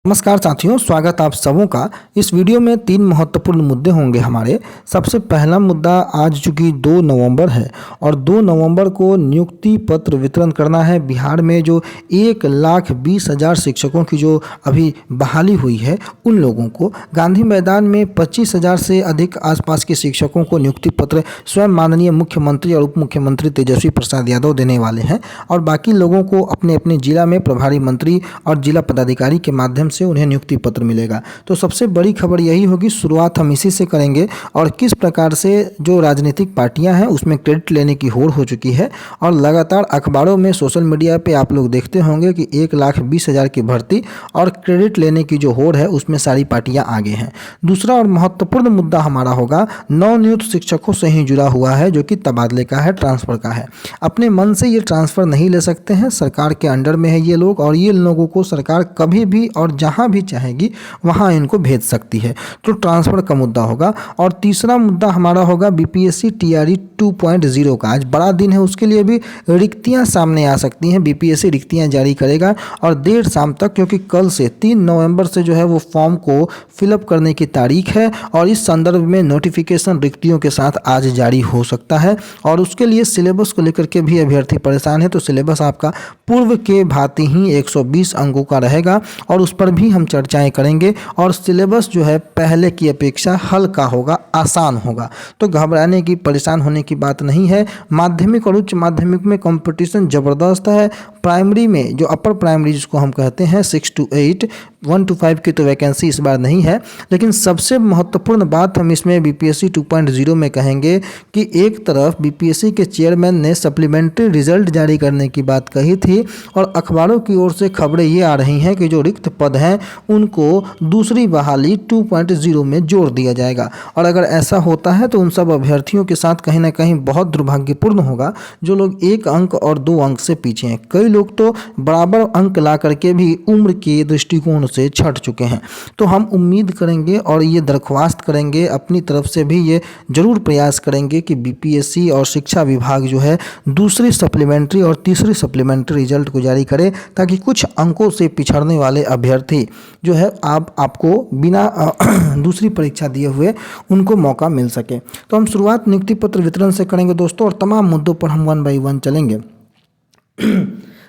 नमस्कार साथियों, स्वागत आप सबों का। इस वीडियो में 3 महत्वपूर्ण मुद्दे होंगे हमारे। सबसे पहला मुद्दा, आज चूँकि 2 नवंबर है और 2 नवंबर को नियुक्ति पत्र वितरण करना है। बिहार में जो 1,20,000 शिक्षकों की जो अभी बहाली हुई है, उन लोगों को गांधी मैदान में 25,000 से अधिक आसपास के शिक्षकों को नियुक्ति पत्र स्वयं माननीय मुख्यमंत्री और उप मुख्यमंत्री तेजस्वी प्रसाद यादव देने वाले हैं और बाकी लोगों को अपने अपने जिला में प्रभारी मंत्री और जिला पदाधिकारी के माध्यम से उन्हें नियुक्ति पत्र मिलेगा। तो सबसे बड़ी खबर यही होगी, शुरुआत हम इसी से करेंगे और किस प्रकार से जो राजनीतिक पार्टियां हैं उसमें क्रेडिट लेने की होड़ हो चुकी है। और लगातार अखबारों में, सोशल मीडिया पे आप लोग देखते होंगे कि 1,20,000 की भर्ती और क्रेडिट लेने की जो होड़ है उसमें सारी पार्टियां आगे हैं। दूसरा और महत्वपूर्ण मुद्दा हमारा होगा, नवनियुक्त शिक्षकों से ही जुड़ा हुआ है, जो कि तबादले का है, ट्रांसफ़र का है। अपने मन से ये ट्रांसफ़र नहीं ले सकते हैं, सरकार के अंडर में है ये लोग और ये लोगों को सरकार कभी भी और जहां भी चाहेगी वहां इनको भेज सकती है। तो ट्रांसफर का मुद्दा होगा। और तीसरा मुद्दा हमारा होगा बीपीएससी टीआरई 2.0 का। आज बड़ा दिन है, उसके लिए भी रिक्तियां सामने आ सकती हैं। बीपीएससी रिक्तियां जारी करेगा और देर शाम तक, क्योंकि कल से 3 नवंबर से जो है वो फॉर्म को फिलअप करने की तारीख है और इस संदर्भ में नोटिफिकेशन रिक्तियों के साथ आज जारी हो सकता है। और उसके लिए सिलेबस को लेकर के भी अभ्यर्थी परेशान है। तो सिलेबस आपका पूर्व के भांति ही 120 अंकों का रहेगा और उस पर भी हम चर्चाएं करेंगे। और सिलेबस जो है पहले की अपेक्षा हल्का होगा, आसान होगा। तो घबराने की, परेशान होने की बात नहीं है। माध्यमिक और उच्च माध्यमिक में कंपटीशन ज़बरदस्त है। प्राइमरी में, जो अपर प्राइमरी जिसको हम कहते हैं, 6 to 8, 1 to 5 की तो वैकेंसी इस बार नहीं है। लेकिन सबसे महत्वपूर्ण बात हम इसमें बीपीएससी 2.0 में कहेंगे कि एक तरफ बीपीएससी के चेयरमैन ने सप्लीमेंट्री रिजल्ट जारी करने की बात कही थी और अखबारों की ओर से खबरें ये आ रही हैं कि जो रिक्त पद हैं उनको दूसरी बहाली 2.0 में जोड़ दिया जाएगा। और अगर ऐसा होता है तो उन सब अभ्यर्थियों के साथ कहीं ना कहीं बहुत दुर्भाग्यपूर्ण होगा जो लोग 1 अंक और 2 अंक से पीछे हैं। कई लोग तो बराबर अंक ला करके भी उम्र के दृष्टिकोण से छट चुके हैं। तो हम उम्मीद करेंगे और ये दरख्वास्त करेंगे, अपनी तरफ से भी ये जरूर प्रयास करेंगे कि बीपीएससी और शिक्षा विभाग जो है दूसरी सप्लीमेंट्री और तीसरी सप्लीमेंट्री रिजल्ट को जारी करे, ताकि कुछ अंकों से पिछड़ने वाले अभ्यर्थी जो है आपको बिना दूसरी परीक्षा दिए हुए उनको मौका मिल सके। तो हम शुरुआत नियुक्ति पत्र वितरण से करेंगे दोस्तों और तमाम मुद्दों पर हम 1 by 1 चलेंगे।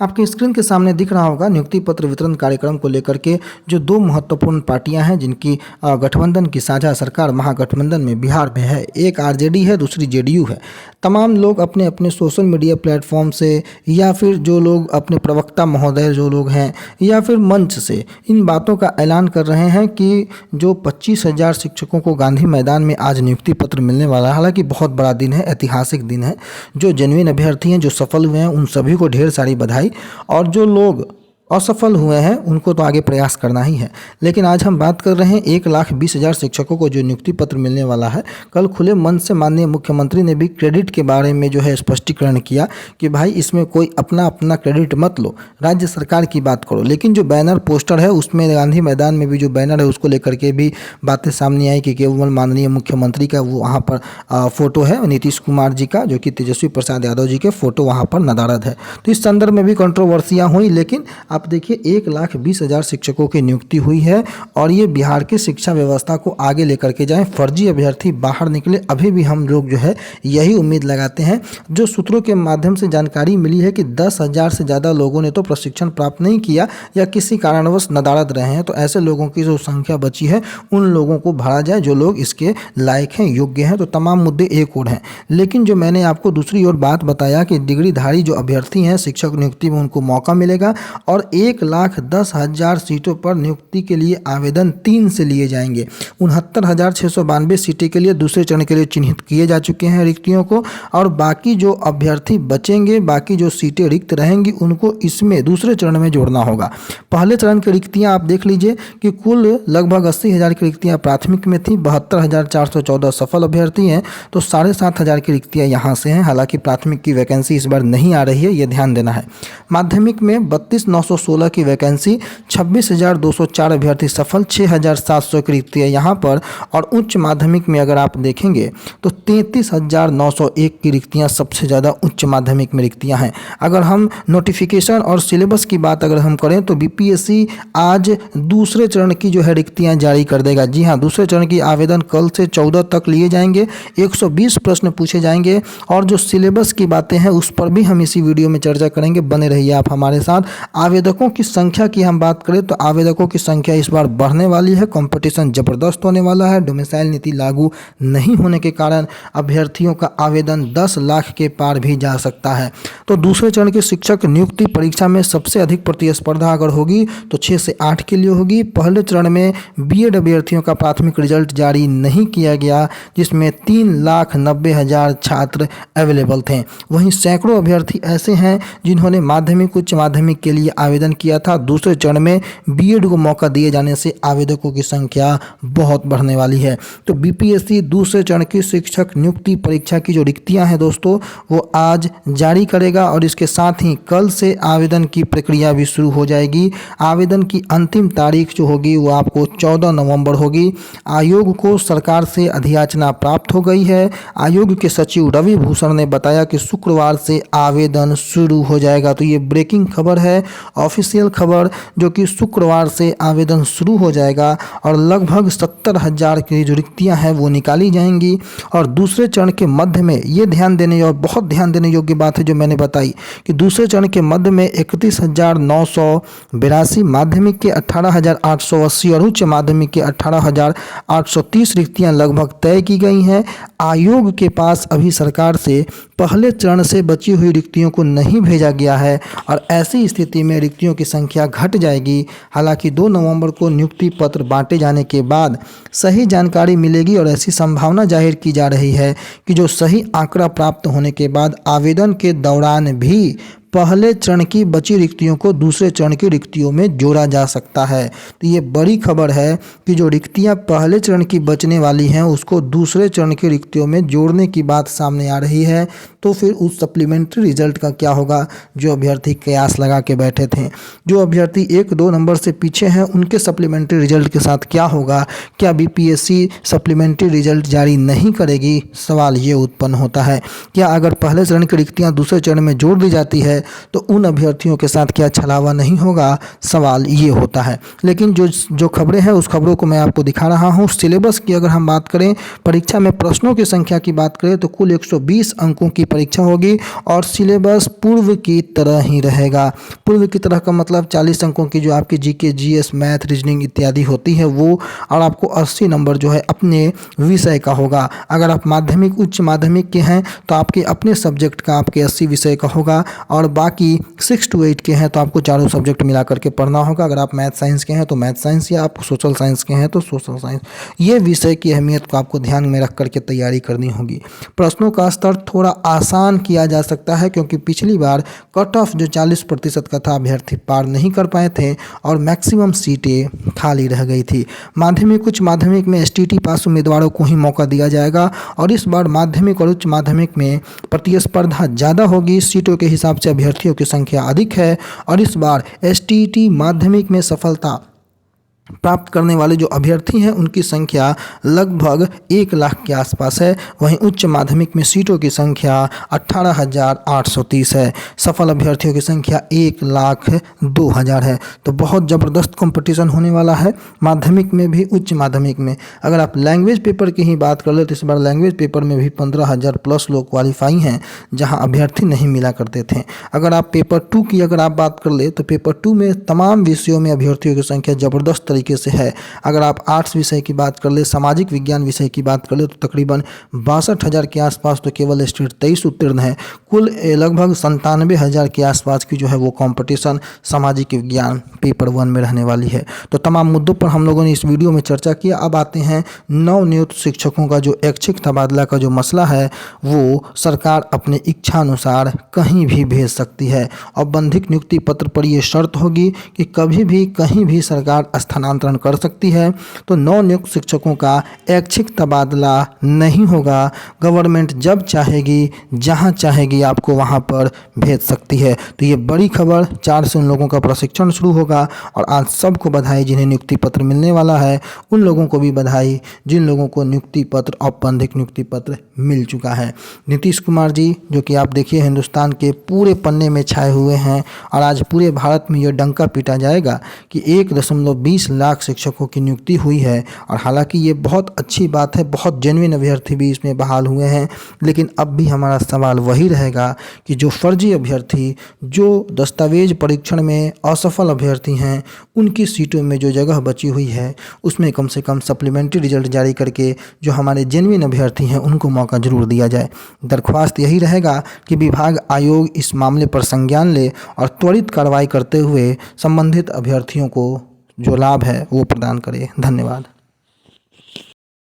आपके स्क्रीन के सामने दिख रहा होगा नियुक्ति पत्र वितरण कार्यक्रम को लेकर के जो 2 महत्वपूर्ण पार्टियां हैं जिनकी गठबंधन की साझा सरकार महागठबंधन में बिहार में है। एक आरजेडी है, दूसरी जेडीयू है। तमाम लोग अपने अपने सोशल मीडिया प्लेटफॉर्म से या फिर जो लोग अपने प्रवक्ता महोदय जो लोग हैं या फिर मंच से इन बातों का ऐलान कर रहे हैं कि जो 25,000 शिक्षकों को गांधी मैदान में आज नियुक्ति पत्र मिलने वाला है। हालांकि बहुत बड़ा दिन है, ऐतिहासिक दिन है। जो जेन्युइन अभ्यर्थी हैं, जो सफल हुए हैं, उन सभी को ढेर सारी बधाई। और जो लोग असफल हुए हैं उनको तो आगे प्रयास करना ही है। लेकिन आज हम बात कर रहे हैं 1,20,000 शिक्षकों को जो नियुक्ति पत्र मिलने वाला है। कल खुले मन से माननीय मुख्यमंत्री ने भी क्रेडिट के बारे में जो है स्पष्टीकरण किया कि भाई इसमें कोई अपना अपना क्रेडिट मत लो, राज्य सरकार की बात करो। लेकिन जो बैनर पोस्टर है उसमें गांधी मैदान में भी जो बैनर है उसको लेकर के भी बातें सामने आई कि केवल माननीय मुख्यमंत्री का वो वहाँ पर फोटो है, नीतीश कुमार जी का, जो कि तेजस्वी प्रसाद यादव जी के फोटो वहाँ पर नदारद है। तो इस संदर्भ में भी कंट्रोवर्सियाँ हुई। लेकिन आप देखिए 1,20,000 शिक्षकों की नियुक्ति हुई है और ये बिहार की शिक्षा व्यवस्था को आगे लेकर के जाएं, फर्जी अभ्यर्थी बाहर निकले। अभी भी हम लोग जो है यही उम्मीद लगाते हैं। जो सूत्रों के माध्यम से जानकारी मिली है कि 10,000 से ज़्यादा लोगों ने तो प्रशिक्षण प्राप्त नहीं किया या किसी कारणवश नदारद रहे हैं। तो ऐसे लोगों की जो संख्या बची है उन लोगों को भरा जाए जो लोग इसके लायक हैं, योग्य हैं। तो तमाम मुद्दे एक और हैं। लेकिन जो मैंने आपको दूसरी ओर बात बताया कि डिग्रीधारी जो अभ्यर्थी हैं शिक्षक नियुक्ति में उनको मौका मिलेगा और 1,10,000 सीटों पर नियुक्ति के लिए आवेदन 3 से लिए जाएंगे। 69,692 सीटें के लिए दूसरे चरण के लिए चिन्हित किए जा चुके हैं रिक्तियों को। और बाकी जो अभ्यर्थी बचेंगे, बाकी जो सीटें रिक्त रहेंगी, उनको इसमें दूसरे चरण में जोड़ना होगा। पहले चरण की रिक्तियां आप देख लीजिए कि कुल लगभग 80,000 की रिक्तियां प्राथमिक में थी, 72,414 सफल अभ्यर्थी हैं। तो 7,500 की रिक्तियां यहाँ से हैं। हालांकि प्राथमिक की वैकेंसी इस बार नहीं आ रही है, ये ध्यान देना है। माध्यमिक में 32,900 916 की वैकेंसी, 26,204 अभ्यर्थी सफल, 6,700 की रिक्तियाँ यहाँ पर। और उच्च माध्यमिक में अगर आप देखेंगे तो 33,901 की रिक्तियाँ सबसे ज़्यादा उच्च माध्यमिक में रिक्तियाँ हैं। अगर हम नोटिफिकेशन और सिलेबस की बात अगर हम करें तो बीपीएससी आज दूसरे चरण की जो है रिक्तियाँ जारी कर देगा। जी हाँ, दूसरे चरण की आवेदन कल से 14 तक लिए जाएंगे, 120 प्रश्न पूछे जाएंगे और जो सिलेबस की बातें हैं उस पर भी हम इसी वीडियो में चर्चा करेंगे। बने रहिए आप हमारे साथ। आवेदकों की संख्या की हम बात करें तो आवेदकों की संख्या इस बार बढ़ने वाली है, कंपटीशन जबरदस्त होने वाला है। डोमिसाइल नीति लागू नहीं होने के कारण अभ्यर्थियों का आवेदन 10 लाख के पार भी जा सकता है। तो दूसरे चरण की शिक्षक नियुक्ति परीक्षा में सबसे अधिक प्रतिस्पर्धा अगर होगी तो 6 से 8 के लिए होगी। पहले चरण में बीएड अभ्यर्थियों का प्राथमिक रिजल्ट जारी नहीं किया गया, जिसमें 3,90,000 छात्र अवेलेबल थे। वहीं सैकड़ों अभ्यर्थी ऐसे हैं जिन्होंने माध्यमिक उच्च माध्यमिक के लिए आवेदन किया था। दूसरे चरण में बीएड को मौका दिए जाने से आवेदकों की संख्या बहुत बढ़ने वाली है। तो बीपीएससी दूसरे चरण की शिक्षक नियुक्ति परीक्षा की जो रिक्तियां हैं दोस्तों वो आज जारी करेगा और इसके साथ ही कल से आवेदन की प्रक्रिया भी शुरू हो जाएगी। आवेदन की अंतिम तारीख जो होगी वो आपको 14 नवंबर होगी। आयोग को सरकार से अधियाचना प्राप्त हो गई है। आयोग के सचिव रवि भूषण ने बताया कि शुक्रवार से आवेदन शुरू हो जाएगा। तो ये ब्रेकिंग खबर है, ऑफिशियल खबर, जो कि शुक्रवार से आवेदन शुरू हो जाएगा और लगभग 70,000 की जो रिक्तियाँ हैं वो निकाली जाएंगी। और दूसरे चरण के मध्य में ये ध्यान देने और बहुत ध्यान देने योग्य बात है जो मैंने बताई कि दूसरे चरण के मध्य में 31,982, माध्यमिक के 18,880 और उच्च माध्यमिक के 18,830 रिक्तियां लगभग तय की गई हैं। आयोग के पास अभी सरकार से पहले चरण से बची हुई रिक्तियों को नहीं भेजा गया है और ऐसी स्थिति में रिक्तियों की संख्या घट जाएगी। हालांकि 2 नवंबर को नियुक्ति पत्र बांटे जाने के बाद सही जानकारी मिलेगी और ऐसी संभावना जाहिर की जा रही है कि जो सही आंकड़ा प्राप्त होने के बाद आवेदन के दौरान भी पहले चरण की बची रिक्तियों को दूसरे चरण की रिक्तियों में जोड़ा जा सकता है। तो ये बड़ी खबर है कि जो रिक्तियां पहले चरण की बचने वाली हैं उसको दूसरे चरण की रिक्तियों में जोड़ने की बात सामने आ रही है। तो फिर उस सप्लीमेंट्री रिजल्ट का क्या होगा जो अभ्यर्थी कयास लगा के बैठे थे, जो अभ्यर्थी 1-2 नंबर से पीछे हैं उनके सप्लीमेंट्री रिजल्ट के साथ क्या होगा। क्या बीपीएससी सप्लीमेंट्री रिजल्ट जारी नहीं करेगी, सवाल ये उत्पन्न होता है। क्या अगर पहले चरण की रिक्तियां दूसरे चरण में जोड़ दी जाती है तो उन अभ्यर्थियों के साथ क्या छलावा नहीं होगा, सवाल ये होता है। लेकिन जो खबरें हैं उस खबरों को मैं आपको दिखा रहा हूँ। सिलेबस की अगर हम बात करें, परीक्षा में प्रश्नों की संख्या की बात करें तो कुल 120 अंकों की परीक्षा होगी और सिलेबस पूर्व की तरह ही रहेगा। पूर्व की तरह का मतलब 40 अंकों की जो आपकी जीके, जीएस, मैथ, रीजनिंग इत्यादि होती है वो, और आपको 80 नंबर जो है अपने विषय का होगा। अगर आप माध्यमिक उच्च माध्यमिक के हैं तो आपके अपने सब्जेक्ट का आपके 80 विषय का होगा और बाकी 6 to 8 के हैं तो आपको चारों सब्जेक्ट मिला करके पढ़ना होगा। अगर आप मैथ साइंस के हैं तो मैथ साइंस, या आप सोशल साइंस के हैं तो सोशल साइंस। ये विषय की अहमियत को आपको ध्यान में रख करके तैयारी करनी होगी। प्रश्नों का स्तर थोड़ा आसान किया जा सकता है क्योंकि पिछली बार कट ऑफ जो 40% का था अभ्यर्थी पार नहीं कर पाए थे और मैक्सिमम सीटें खाली रह गई थी। माध्यमिक उच्च माध्यमिक में एसटीटी पास उम्मीदवारों को ही मौका दिया जाएगा और इस बार माध्यमिक और उच्च माध्यमिक में प्रतिस्पर्धा ज़्यादा होगी। सीटों के हिसाब से अभ्यर्थियों की संख्या अधिक है और इस बार एसटीटी माध्यमिक में सफलता प्राप्त करने वाले जो अभ्यर्थी हैं उनकी संख्या लगभग 1 लाख के आसपास है। वहीं उच्च माध्यमिक में सीटों की संख्या 18,830 है। सफल अभ्यर्थियों की संख्या 1,02,000 है। तो बहुत ज़बरदस्त कंपटीशन होने वाला है माध्यमिक में भी उच्च माध्यमिक में। अगर आप लैंग्वेज पेपर की ही बात कर ले तो इस बार लैंग्वेज पेपर में भी 15,000 प्लस लोग क्वालिफाई हैं जहां अभ्यर्थी नहीं मिला करते थे। अगर आप पेपर 2 की अगर आप बात कर ले तो पेपर 2 में तमाम विषयों में अभ्यर्थियों की संख्या ज़बरदस्त तरीके से है। अगर आप आर्ट्स विषय की बात कर ले, सामाजिक विज्ञान विषय की बात कर ले तो तकरीबन 62,000 के आसपास तो केवल स्टेट 23 उत्तीर्ण है। कुल लगभग 97,000 के आसपास की जो है वो कंपटीशन सामाजिक विज्ञान पेपर 1 में रहने वाली है। तो तमाम मुद्दों पर हम लोगों ने इस वीडियो में चर्चा किया। अब आते हैं नवनियुक्त शिक्षकों का जो ऐच्छिक तबादला का जो मसला है वो सरकार अपने इच्छा अनुसार कहीं भी भेज सकती है। औपबंधिक नियुक्ति पत्र पर यह शर्त होगी कि कभी भी कहीं भी सरकार स्थानांतरित स्थानांतरण कर सकती है। तो नवनियुक्त शिक्षकों का ऐच्छिक तबादला नहीं होगा। गवर्नमेंट जब चाहेगी, जहां चाहेगी, आपको वहां पर भेज सकती है। तो ये बड़ी खबर, 4 से उन लोगों का प्रशिक्षण शुरू होगा। और आज सबको बधाई जिन्हें नियुक्ति पत्र मिलने वाला है, उन लोगों को भी बधाई जिन लोगों को नियुक्ति पत्र, औपबंधिक नियुक्ति पत्र मिल चुका है। नीतीश कुमार जी, जो कि आप देखिए हिंदुस्तान के पूरे पन्ने में छाए हुए हैं, और आज पूरे भारत में यह डंका पीटा जाएगा कि 1.20 लाख शिक्षकों की नियुक्ति हुई है। और हालांकि ये बहुत अच्छी बात है, बहुत जेन्युइन अभ्यर्थी भी इसमें बहाल हुए हैं, लेकिन अब भी हमारा सवाल वही रहेगा कि जो फर्जी अभ्यर्थी, जो दस्तावेज परीक्षण में असफल अभ्यर्थी हैं, उनकी सीटों में जो जगह बची हुई है उसमें कम से कम सप्लीमेंट्री रिजल्ट जारी करके जो हमारे जेन्युइन अभ्यर्थी हैं उनको मौका जरूर दिया जाए। दरख्वास्त यही रहेगा कि विभाग, आयोग इस मामले पर संज्ञान ले और त्वरित कार्रवाई करते हुए संबंधित अभ्यर्थियों को जो लाभ है वो प्रदान करे। धन्यवाद।